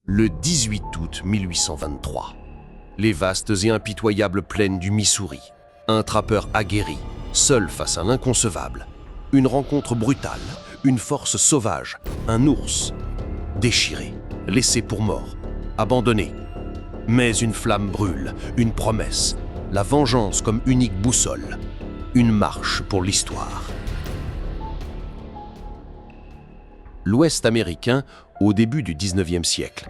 Le 18 août 1823, les vastes et impitoyables plaines du Missouri, un trappeur aguerri, seul face à l'inconcevable, une rencontre brutale, une force sauvage, un ours, déchiré, laissé pour mort, abandonné. Mais une flamme brûle, une promesse, la vengeance comme unique boussole, une marche pour l'histoire. L'Ouest américain au début du 19e siècle.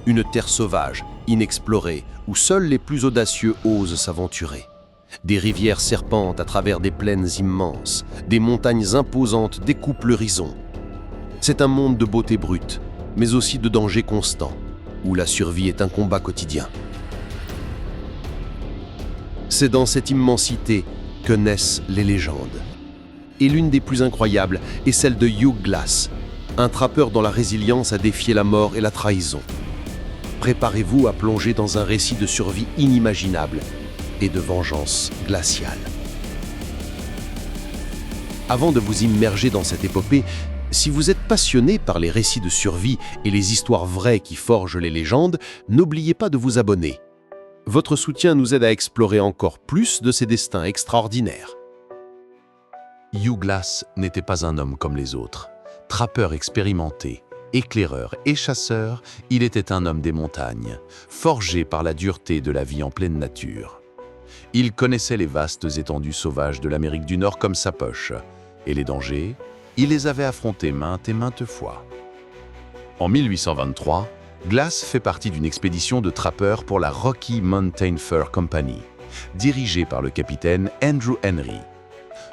Une terre sauvage, inexplorée, où seuls les plus audacieux osent s'aventurer. Des rivières serpentent à travers des plaines immenses, des montagnes imposantes découpent l'horizon. C'est un monde de beauté brute, mais aussi de danger constant, où la survie est un combat quotidien. C'est dans cette immensité que naissent les légendes. Et l'une des plus incroyables est celle de Hugh Glass, un trappeur dont la résilience a défié la mort et la trahison. Préparez-vous à plonger dans un récit de survie inimaginable et de vengeance glaciale. Avant de vous immerger dans cette épopée, si vous êtes passionné par les récits de survie et les histoires vraies qui forgent les légendes, n'oubliez pas de vous abonner. Votre soutien nous aide à explorer encore plus de ces destins extraordinaires. Hugh Glass n'était pas un homme comme les autres. Trappeur expérimenté, éclaireur et chasseur, il était un homme des montagnes, forgé par la dureté de la vie en pleine nature. Il connaissait les vastes étendues sauvages de l'Amérique du Nord comme sa poche, et les dangers, il les avait affrontés maintes et maintes fois. En 1823, Glass fait partie d'une expédition de trappeurs pour la Rocky Mountain Fur Company, dirigée par le capitaine Andrew Henry.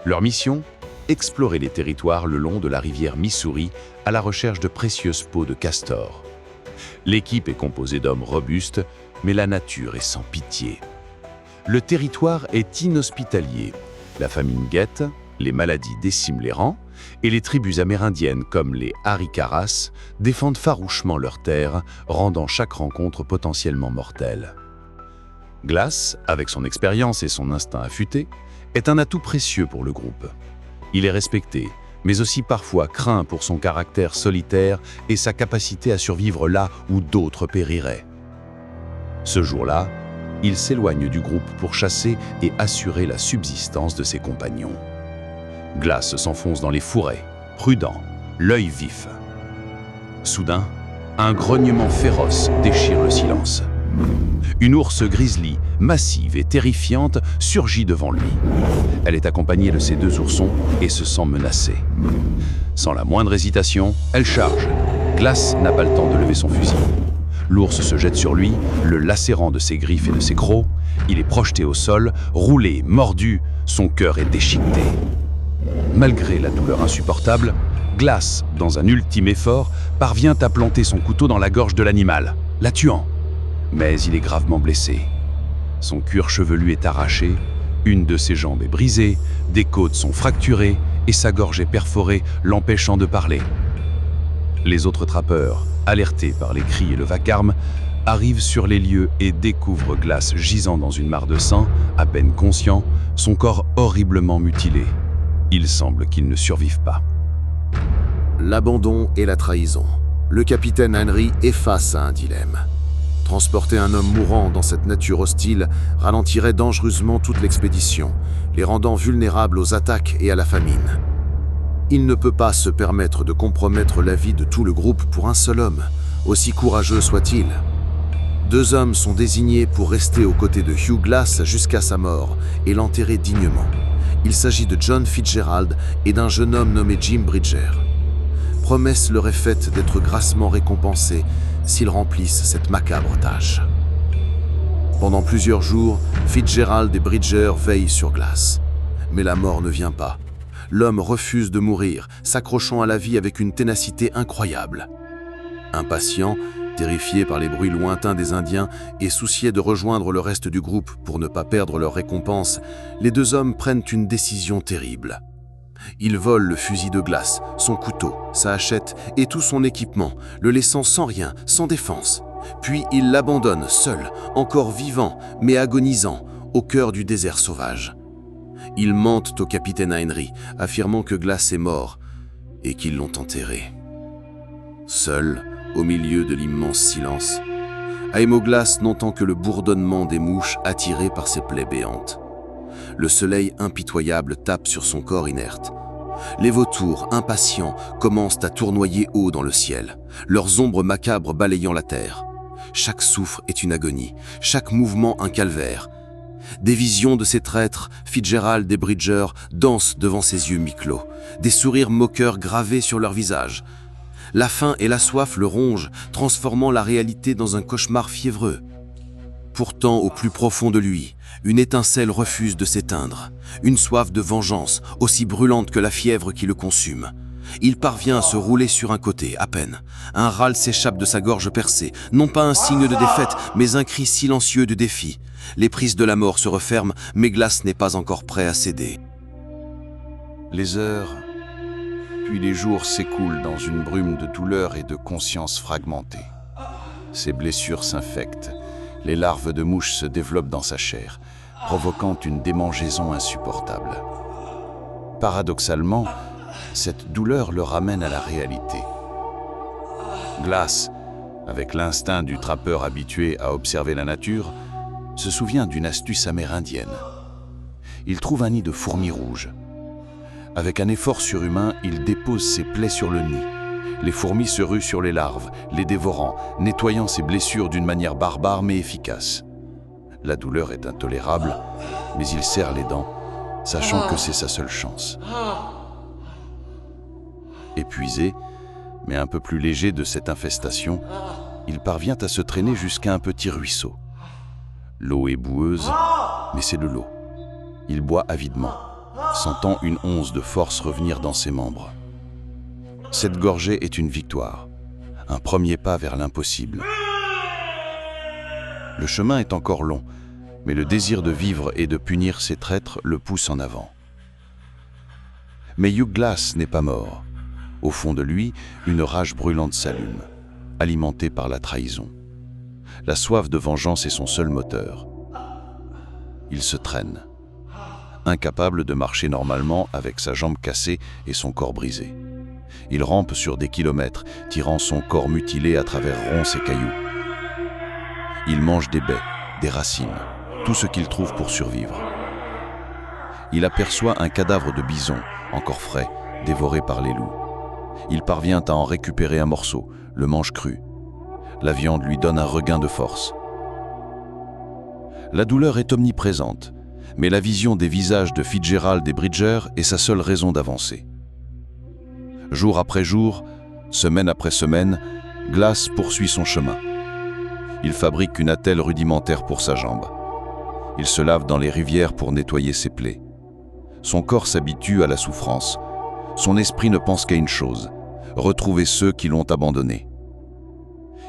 Leur mission ? Explorer les territoires le long de la rivière Missouri à la recherche de précieuses peaux de castor. L'équipe est composée d'hommes robustes, mais la nature est sans pitié. Le territoire est inhospitalier. La famine guette, les maladies déciment les rangs, et les tribus amérindiennes comme les Arikaras défendent farouchement leurs terres, rendant chaque rencontre potentiellement mortelle. Glass, avec son expérience et son instinct affûté, est un atout précieux pour le groupe. Il est respecté, mais aussi parfois craint pour son caractère solitaire et sa capacité à survivre là où d'autres périraient. Ce jour-là, il s'éloigne du groupe pour chasser et assurer la subsistance de ses compagnons. Glass s'enfonce dans les fourrés, prudent, l'œil vif. Soudain, un grognement féroce déchire le silence. Une ours grizzly, massive et terrifiante, surgit devant lui. Elle est accompagnée de ses deux oursons et se sent menacée. Sans la moindre hésitation, elle charge. Glass n'a pas le temps de lever son fusil. L'ours se jette sur lui, le lacérant de ses griffes et de ses crocs. Il est projeté au sol, roulé, mordu, son cœur est déchiqueté. Malgré la douleur insupportable, Glass, dans un ultime effort, parvient à planter son couteau dans la gorge de l'animal, la tuant. Mais il est gravement blessé. Son cuir chevelu est arraché, une de ses jambes est brisée, des côtes sont fracturées et sa gorge est perforée, l'empêchant de parler. Les autres trappeurs, alertés par les cris et le vacarme, arrivent sur les lieux et découvrent Glass gisant dans une mare de sang, à peine conscient, son corps horriblement mutilé. Il semble qu'il ne survive pas. L'abandon et la trahison. Le capitaine Henry est face à un dilemme. Transporter un homme mourant dans cette nature hostile ralentirait dangereusement toute l'expédition, les rendant vulnérables aux attaques et à la famine. Il ne peut pas se permettre de compromettre la vie de tout le groupe pour un seul homme, aussi courageux soit-il. Deux hommes sont désignés pour rester aux côtés de Hugh Glass jusqu'à sa mort et l'enterrer dignement. Il s'agit de John Fitzgerald et d'un jeune homme nommé Jim Bridger. Promesse leur est faite d'être grassement récompensés s'ils remplissent cette macabre tâche. Pendant plusieurs jours, Fitzgerald et Bridger veillent sur Glass. Mais la mort ne vient pas. L'homme refuse de mourir, s'accrochant à la vie avec une ténacité incroyable. Impatient, terrifié par les bruits lointains des Indiens et souciés de rejoindre le reste du groupe pour ne pas perdre leur récompense, les deux hommes prennent une décision terrible. Ils volent le fusil de Glass, son couteau, sa hachette et tout son équipement, le laissant sans rien, sans défense. Puis ils l'abandonnent seul, encore vivant, mais agonisant, au cœur du désert sauvage. Ils mentent au capitaine Henry, affirmant que Glass est mort et qu'ils l'ont enterré. Seuls, au milieu de l'immense silence. Aemoglas n'entend que le bourdonnement des mouches attirées par ses plaies béantes. Le soleil impitoyable tape sur son corps inerte. Les vautours, impatients, commencent à tournoyer haut dans le ciel, leurs ombres macabres balayant la terre. Chaque souffle est une agonie, chaque mouvement un calvaire. Des visions de ces traîtres, Fitzgerald et Bridger, dansent devant ses yeux mi-clos, des sourires moqueurs gravés sur leurs visages. La faim et la soif le rongent, transformant la réalité dans un cauchemar fiévreux. Pourtant, au plus profond de lui, une étincelle refuse de s'éteindre, une soif de vengeance aussi brûlante que la fièvre qui le consume. Il parvient à se rouler sur un côté, à peine. Un râle s'échappe de sa gorge percée, non pas un signe de défaite, mais un cri silencieux de défi. Les prises de la mort se referment, mais Glass n'est pas encore prêt à céder. Les heures, puis les jours s'écoulent dans une brume de douleur et de conscience fragmentée. Ses blessures s'infectent, les larves de mouches se développent dans sa chair, provoquant une démangeaison insupportable. Paradoxalement, cette douleur le ramène à la réalité. Glass, avec l'instinct du trappeur habitué à observer la nature, se souvient d'une astuce amérindienne. Il trouve un nid de fourmis rouges. Avec un effort surhumain, il dépose ses plaies sur le nid. Les fourmis se ruent sur les larves, les dévorant, nettoyant ses blessures d'une manière barbare mais efficace. La douleur est intolérable, mais il serre les dents, sachant que c'est sa seule chance. Épuisé, mais un peu plus léger de cette infestation, il parvient à se traîner jusqu'à un petit ruisseau. L'eau est boueuse, mais c'est de l'eau. Il boit avidement, sentant une once de force revenir dans ses membres. Cette gorgée est une victoire, un premier pas vers l'impossible. Le chemin est encore long, mais le désir de vivre et de punir ces traîtres le pousse en avant. Mais Hugh Glass n'est pas mort. Au fond de lui, une rage brûlante s'allume, alimentée par la trahison. La soif de vengeance est son seul moteur. Il se traîne, incapable de marcher normalement avec sa jambe cassée et son corps brisé. Il rampe sur des kilomètres, tirant son corps mutilé à travers ronces et cailloux. Il mange des baies, des racines, tout ce qu'il trouve pour survivre. Il aperçoit un cadavre de bison, encore frais, dévoré par les loups. Il parvient à en récupérer un morceau, le mange cru. La viande lui donne un regain de force. La douleur est omniprésente, mais la vision des visages de Fitzgerald et Bridger est sa seule raison d'avancer. Jour après jour, semaine après semaine, Glass poursuit son chemin. Il fabrique une attelle rudimentaire pour sa jambe. Il se lave dans les rivières pour nettoyer ses plaies. Son corps s'habitue à la souffrance. Son esprit ne pense qu'à une chose, retrouver ceux qui l'ont abandonné.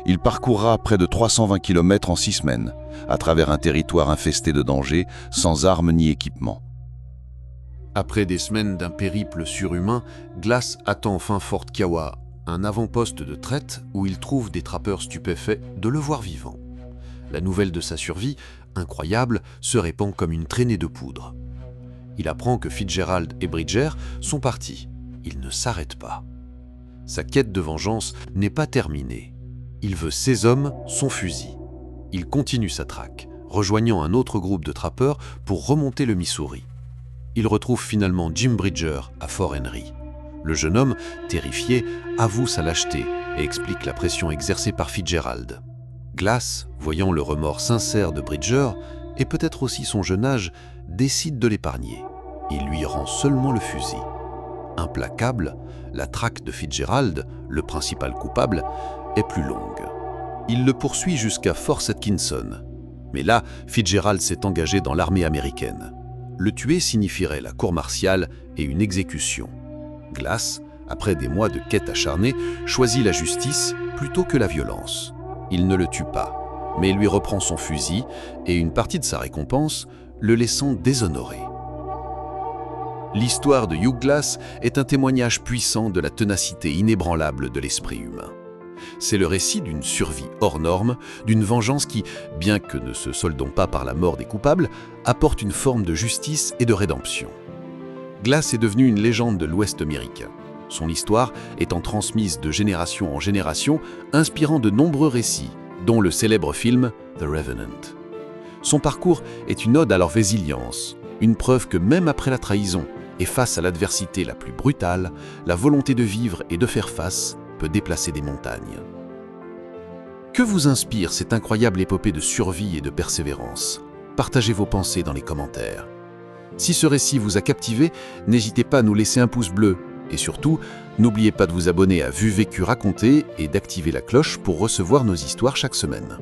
Il parcourra près de 320 km en 6 semaines, à travers un territoire infesté de dangers, sans armes ni équipement. Après des semaines d'un périple surhumain, Glass attend enfin Fort Kiowa, un avant-poste de traite où il trouve des trappeurs stupéfaits de le voir vivant. La nouvelle de sa survie, incroyable, se répand comme une traînée de poudre. Il apprend que Fitzgerald et Bridger sont partis. Il ne s'arrête pas. Sa quête de vengeance n'est pas terminée. Il veut ses hommes, son fusil. Il continue sa traque, rejoignant un autre groupe de trappeurs pour remonter le Missouri. Il retrouve finalement Jim Bridger à Fort Henry. Le jeune homme, terrifié, avoue sa lâcheté et explique la pression exercée par Fitzgerald. Glass, voyant le remords sincère de Bridger et peut-être aussi son jeune âge, décide de l'épargner. Il lui rend seulement le fusil. Implacable, la traque de Fitzgerald, le principal coupable, est plus longue. Il le poursuit jusqu'à Fort Atkinson. Mais là, Fitzgerald s'est engagé dans l'armée américaine. Le tuer signifierait la cour martiale et une exécution. Glass, après des mois de quête acharnée, choisit la justice plutôt que la violence. Il ne le tue pas, mais lui reprend son fusil et une partie de sa récompense, le laissant déshonoré. L'histoire de Hugh Glass est un témoignage puissant de la ténacité inébranlable de l'esprit humain. C'est le récit d'une survie hors norme, d'une vengeance qui, bien que ne se soldant pas par la mort des coupables, apporte une forme de justice et de rédemption. Glass est devenu une légende de l'Ouest américain. son histoire étant transmise de génération en génération, inspirant de nombreux récits, dont le célèbre film The Revenant. Son parcours est une ode à leur résilience, une preuve que même après la trahison et face à l'adversité la plus brutale, la volonté de vivre et de faire face peut déplacer des montagnes. Que vous inspire cette incroyable épopée de survie et de persévérance? Partagez vos pensées dans les commentaires. Si ce récit vous a captivé, n'hésitez pas à nous laisser un pouce bleu. Et surtout, n'oubliez pas de vous abonner à Vu Vécu Raconté et d'activer la cloche pour recevoir nos histoires chaque semaine.